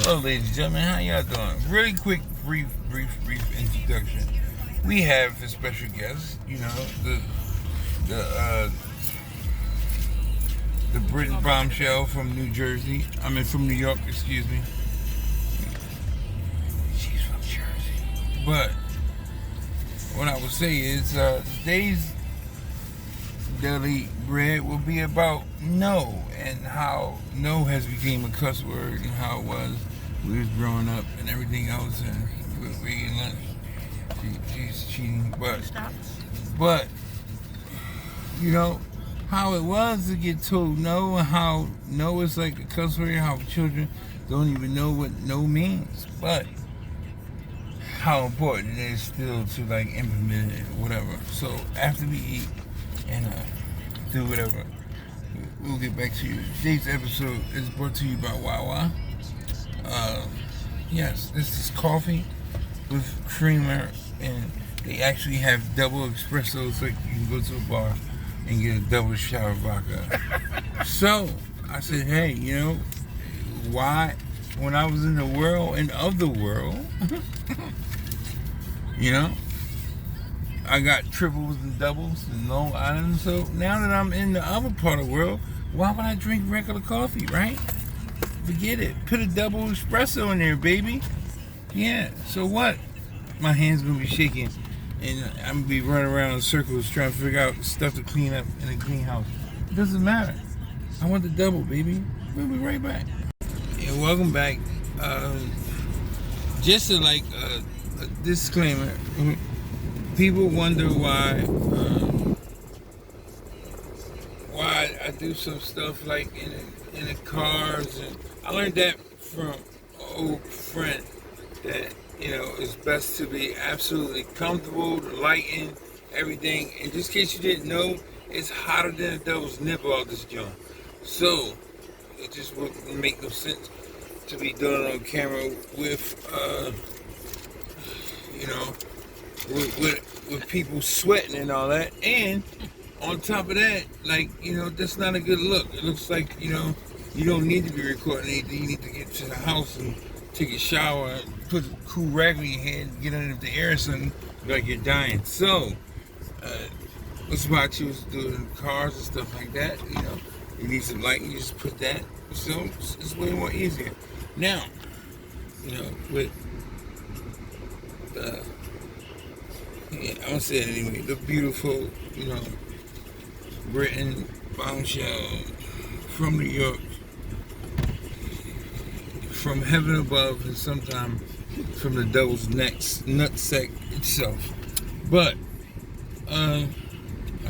Hello, ladies and gentlemen. How y'all doing? Really quick, brief introduction. We have a special guest. You know, the Britain bombshell from New Jersey. I mean, from New York. Excuse me. She's from Jersey. But what I would say is today's daily bread will be about no and how no has become a cuss word and how it was we was growing up and everything else, and we eating lunch. She's cheating, but you know how it was to get told no, and how no is like a cuss word, how children don't even know what no means, but how important it is still to like implement it or whatever. So after we eat and do whatever, we'll get back to you. Today's episode is brought to you by Wawa. Yes, this is coffee with creamer, and they actually have double espressos, like you can go to a bar and get a double shot of vodka. So I said, hey, you know, why? When I was in the world and of the world, you know, I got triples and doubles in Long Island. So now that I'm in the other part of the world, why would I drink regular coffee, right? Forget it. Put a double espresso in there, baby. Yeah. So what? My hands gonna be shaking, and I'm gonna be running around in circles trying to figure out stuff to clean up in a clean house. It doesn't matter. I want the double, baby. We'll be right back. And welcome back. Just a disclaimer. People wonder why I do some stuff like in the cars, and I learned that from an old friend that, you know, it's best to be absolutely comfortable, the lighting, everything. And just in case you didn't know, it's hotter than a devil's nipple out this joint. So it just wouldn't make no sense to be doing it on camera with you know, with people sweating and all that. And on top of that, like, you know, that's not a good look. It looks like, you know, you don't need to be recording anything. You need to get to the house and take a shower, put a cool rag on your head, get under the air or something, like you're dying. So that's why I choose to do it in cars and stuff like that. You know, you need some light, you just put that. So it's way more easier. Now, you know, with yeah, I'm gonna say it anyway. The beautiful, you know, Britain bombshell from New York, from heaven above, and sometimes from the devil's nutsack itself. But I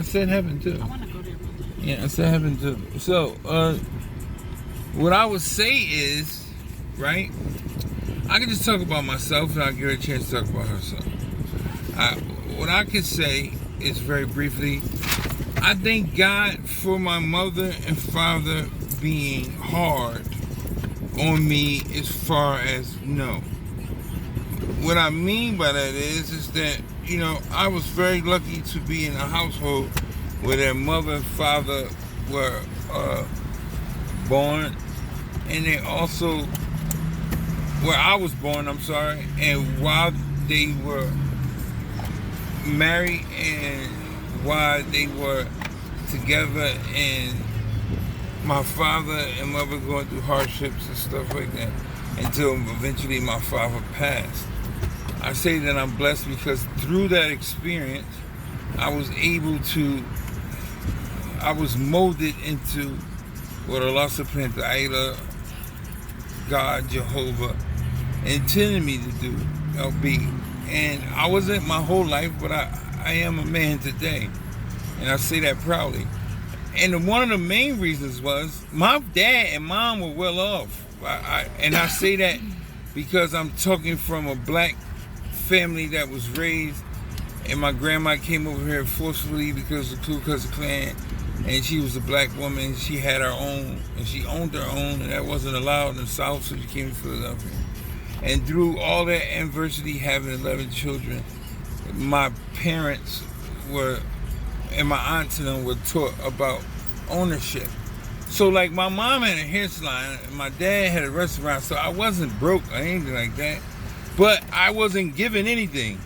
said heaven too. I want to go there. Yeah, I said heaven too. So what I would say is, right? I can just talk about myself, and I'll give her a chance to talk about herself. What I can say is very briefly, I thank God for my mother and father being hard on me as far as no. What I mean by that is that, you know, I was very lucky to be in a household where their mother and father were born, and they also, where I was born, I'm sorry, and while they were married and while they were together, and my father and mother going through hardships and stuff like that until eventually my father passed. I say that I'm blessed because through that experience I was molded into what Allah subhanahu wa ta'ala, God, Jehovah, intended me to do, be. And I wasn't my whole life, but I am a man today. And I say that proudly. And one of the main reasons was my dad and mom were well off. And I say that because I'm talking from a black family that was raised, and my grandma came over here forcefully because of the Ku Klux Klan, and she was a black woman. She had her own, and she owned her own, and that wasn't allowed in the South, so she came to Philadelphia. And through all that adversity, having 11 children, my parents were, and my aunts and them were taught about ownership. So like my mom had a hair salon and my dad had a restaurant, so I wasn't broke or anything like that. But I wasn't given anything.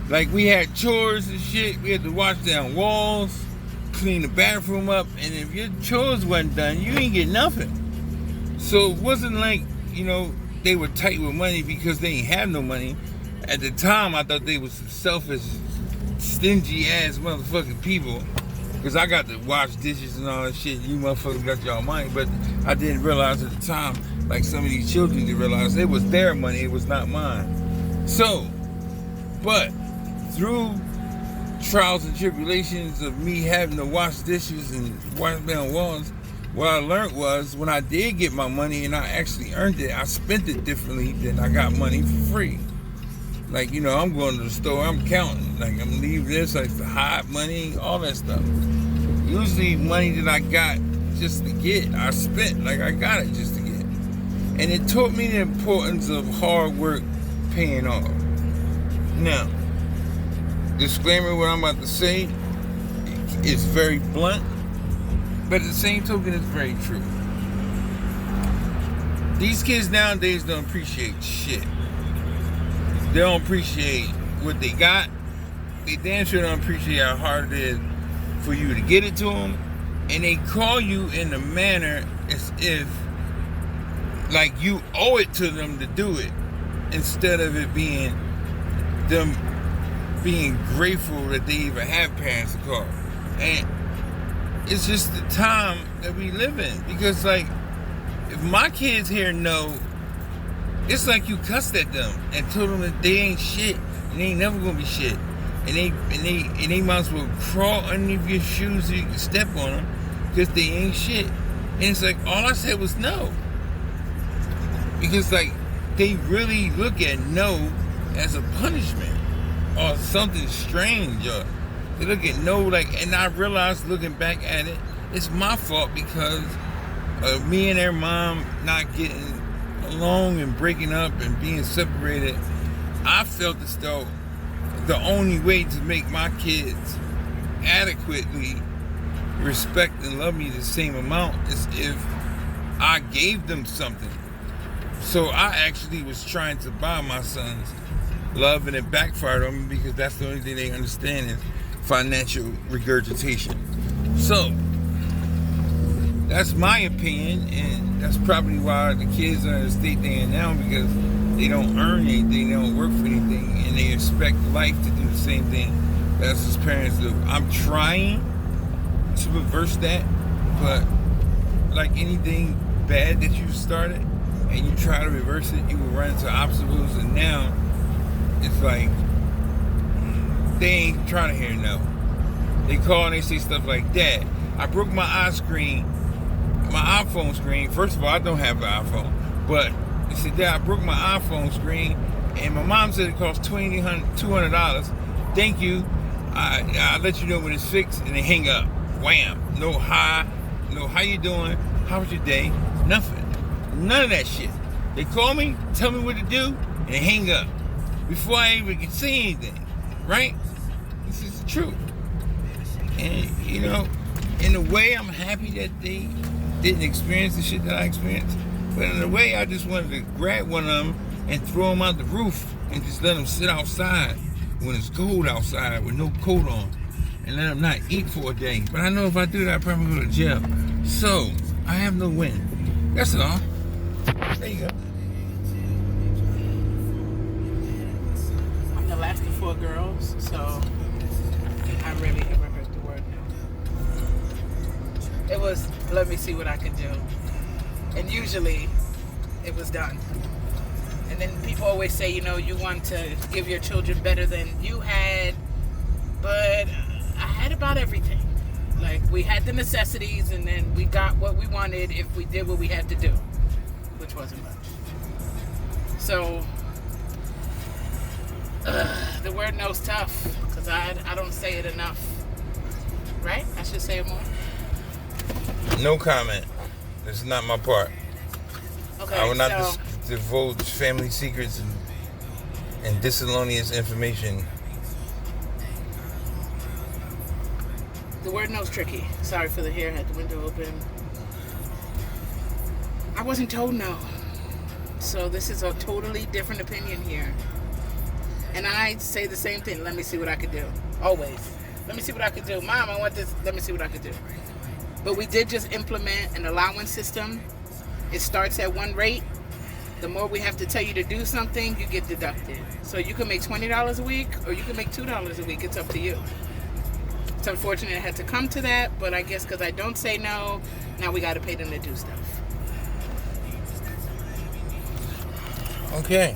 Like we had chores and shit. We had to wash down walls, clean the bathroom up, and if your chores wasn't done, you ain't get nothing. So it wasn't like, they were tight with money because they ain't have no money. At the time, I thought they was some selfish, stingy ass motherfucking people. Because I got to wash dishes and all that shit. You motherfuckers got y'all money. But I didn't realize at the time, like some of these children didn't realize, it was their money, it was not mine. So, but through trials and tribulations of me having to wash dishes and wash down walls, what I learned was when I did get my money and I actually earned it, I spent it differently than I got money for free. Like, I'm going to the store, I'm counting. Like, I'm going to leave this, like the hide money, all that stuff. Usually money that I got just to get, I spent like I got it just to get. And it taught me the importance of hard work paying off. Now, disclaimer, what I'm about to say is very blunt, but at the same token, it's very true. These kids nowadays don't appreciate shit. They don't appreciate what they got. They damn sure don't appreciate how hard it is for you to get it to them. And they call you in a manner as if like you owe it to them to do it, instead of it being them being grateful that they even have parents to call. And it's just the time that we live in. Because like, if my kids here know, it's like you cussed at them and told them that they ain't shit and they ain't never gonna be shit, and they might as well crawl underneath your shoes so you can step on them because they ain't shit. And it's like all I said was no, because like they really look at no as a punishment or something strange, or they look at no like. And I realized looking back at it, it's my fault because of me and their mom not getting along and breaking up and being separated. I felt as though the only way to make my kids adequately respect and love me the same amount is if I gave them something. So I actually was trying to buy my sons love, and it backfired on me because that's the only thing they understand is financial regurgitation. So that's my opinion, and that's probably why the kids are in the state they're in now, because they don't earn anything, they don't work for anything, and they expect life to do the same thing that us as parents do. I'm trying to reverse that, but like anything bad that you started and you try to reverse it, you will run into obstacles, and now it's like they ain't trying to hear no. They call and they say stuff like, Dad, I broke my iPhone screen. First of all, I don't have an iPhone, but they said, Dad, I broke my iPhone screen, and my mom said it cost $200. Thank you. I'll let you know when it's fixed, and they hang up. Wham. No hi. No how you doing? How was your day? Nothing. None of that shit. They call me, tell me what to do, and they hang up before I even can say anything. Right? This is the truth. And in a way, I'm happy that they didn't experience the shit that I experienced. But in a way, I just wanted to grab one of them and throw them out the roof and just let them sit outside when it's cold outside with no coat on, and let them not eat for a day. But I know if I do that, I'll probably go to jail. So I have no win. That's all. There you go. I'm the last of 4 girls, so I rarely ever heard the word no. It was, let me see what I can do. And usually it was done. And then people always say, you want to give your children better than you had. But I had about everything. Like, we had the necessities, and then we got what we wanted if we did what we had to do, which wasn't much. So, the word no's tough, because I don't say it enough. Right? I should say it more. No comment. This is not my part. Okay, I will not divulge family secrets and discernious information. The word no's tricky. Sorry for the hair. Had the window open. I wasn't told no. So this is a totally different opinion here. And I say the same thing. Let me see what I could do. Always. Let me see what I could do. Mom, I want this. Let me see what I could do. But we did just implement an allowance system. It starts at one rate. The more we have to tell you to do something, you get deducted. So you can make $20 a week or you can make $2 a week. It's up to you. It's unfortunate it had to come to that, but I guess because I don't say no, now we got to pay them to do stuff. Okay.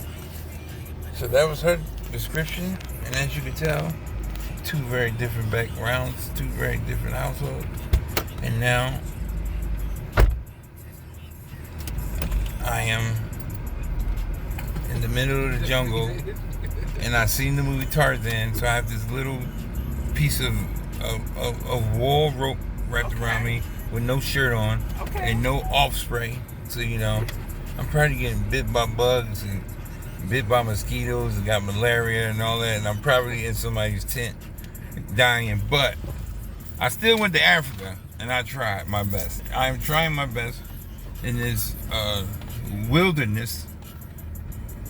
So that was her description. And as you can tell, two very different backgrounds, two very different households. And now I am in the middle of the jungle, and I seen the movie Tarzan, so I have this little piece of wall rope wrapped around me with no shirt on and no off spray. So I'm probably getting bit by bugs and bit by mosquitoes and got malaria and all that, and I'm probably in somebody's tent dying. But I still went to Africa, and I tried my best. I am trying my best in this wilderness,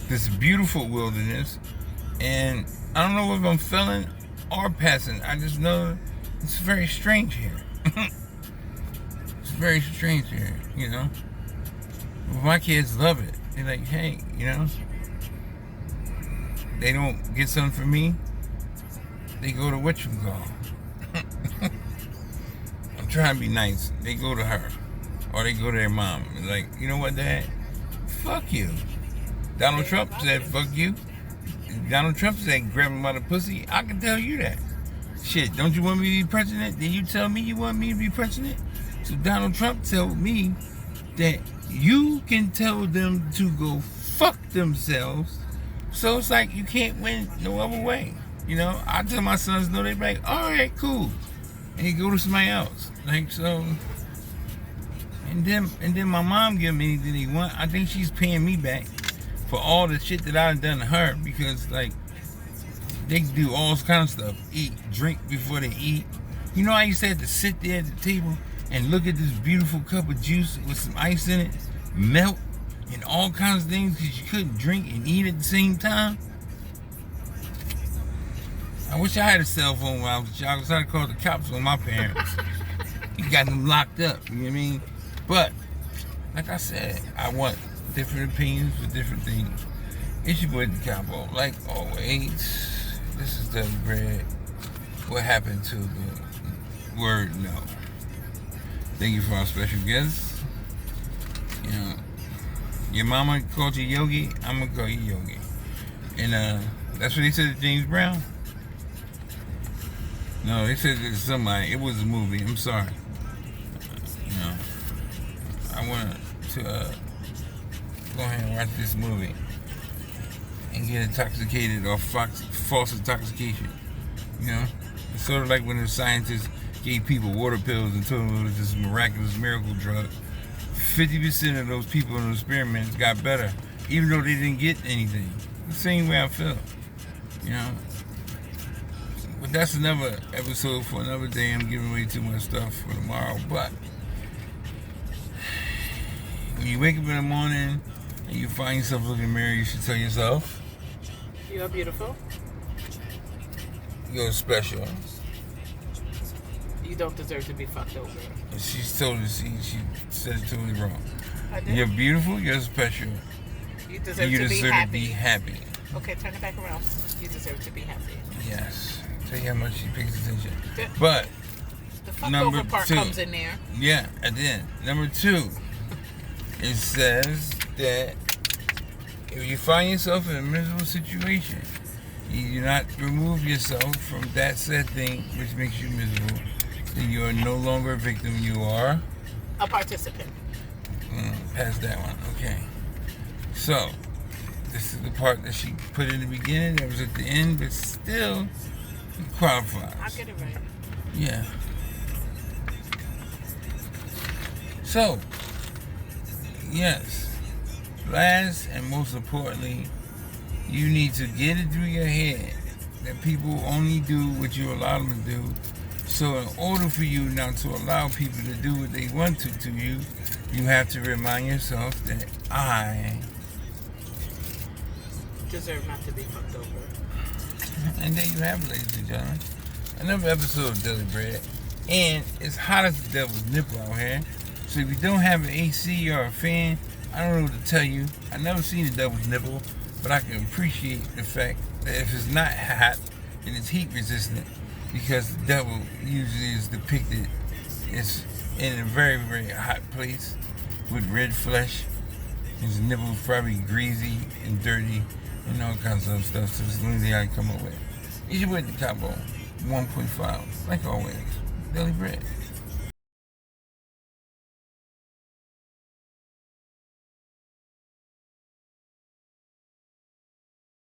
this beautiful wilderness, and I don't know if I'm failing or passing. I just know it's very strange here. It's very strange here, But my kids love it. They're like, hey, they don't get something from me, they go to whatchamacall. I'm trying to be nice. They go to her, or they go to their mom. It's like, you know what, Dad? Fuck you. Donald Trump said, fuck you. Donald Trump said, grab him by the pussy. I can tell you that. Shit, don't you want me to be president? Then you tell me you want me to be president? So Donald Trump told me that you can tell them to go fuck themselves. So it's like you can't win no other way. I tell my sons no, they be like, all right, cool. And he go to somebody else. Like, so. And then my mom give me anything he want. I think she's paying me back for all the shit that I've done to her, because like they do all kinds of stuff. Eat, drink before they eat. I used to have to sit there at the table and look at this beautiful cup of juice with some ice in it, melt, and all kinds of things because you couldn't drink and eat at the same time. I wish I had a cell phone when I was a child, because I'd call the cops on my parents. You got them locked up, you know what I mean? But, like I said, I want different opinions for different things. It's your boy Decopbo. Like always, this is the bread. What happened to the word no? Thank you for our special guests. Your mama called you Yogi, I'm gonna call you Yogi. And that's what they said to James Brown. No, they said it to somebody. It was a movie. I'm sorry. I want to go ahead and watch this movie and get intoxicated or false intoxication. It's sort of like when the scientists gave people water pills and told them it was this miraculous miracle drug. 50% of those people in those experiments got better, even though they didn't get anything. The same way I feel, But that's another episode for another day. I'm giving away too much stuff for tomorrow. But when you wake up in the morning and you find yourself looking in the mirror, you should tell yourself, you are beautiful. You're special. You don't deserve to be fucked over. She's totally, she said it totally wrong. I did. You're beautiful, you're special. You deserve to be happy. Okay, turn it back around. You deserve to be happy. Yes. Tell you how much she pays attention. But the fuck number over part 2 comes in there. Yeah, and then number 2, it says that if you find yourself in a miserable situation, you do not remove yourself from that said thing which makes you miserable, then you are no longer a victim, you are a participant. Past that one, okay. So, this is the part that she put in the beginning, that was at the end, but still it qualifies. I'll get it right. Yeah. So, yes, last and most importantly, you need to get it through your head that people only do what you allow them to do, So in order for you not to allow people to do what they want to you, you have to remind yourself that I deserve not to be fucked over. And there you have it, ladies and gentlemen. Another episode of Deli Bread. And it's hot as the devil's nipple out here. So if you don't have an AC or a fan, I don't know what to tell you. I've never seen the devil's nipple, but I can appreciate the fact that if it's not hot, then it's heat resistant. Because the devil usually is depicted as in a very, very hot place with red flesh. His nipple's probably greasy and dirty and all kinds of stuff. So it's the only thing I can come up with. You should wait the Decopbo 1.5, like always. Daily Bread.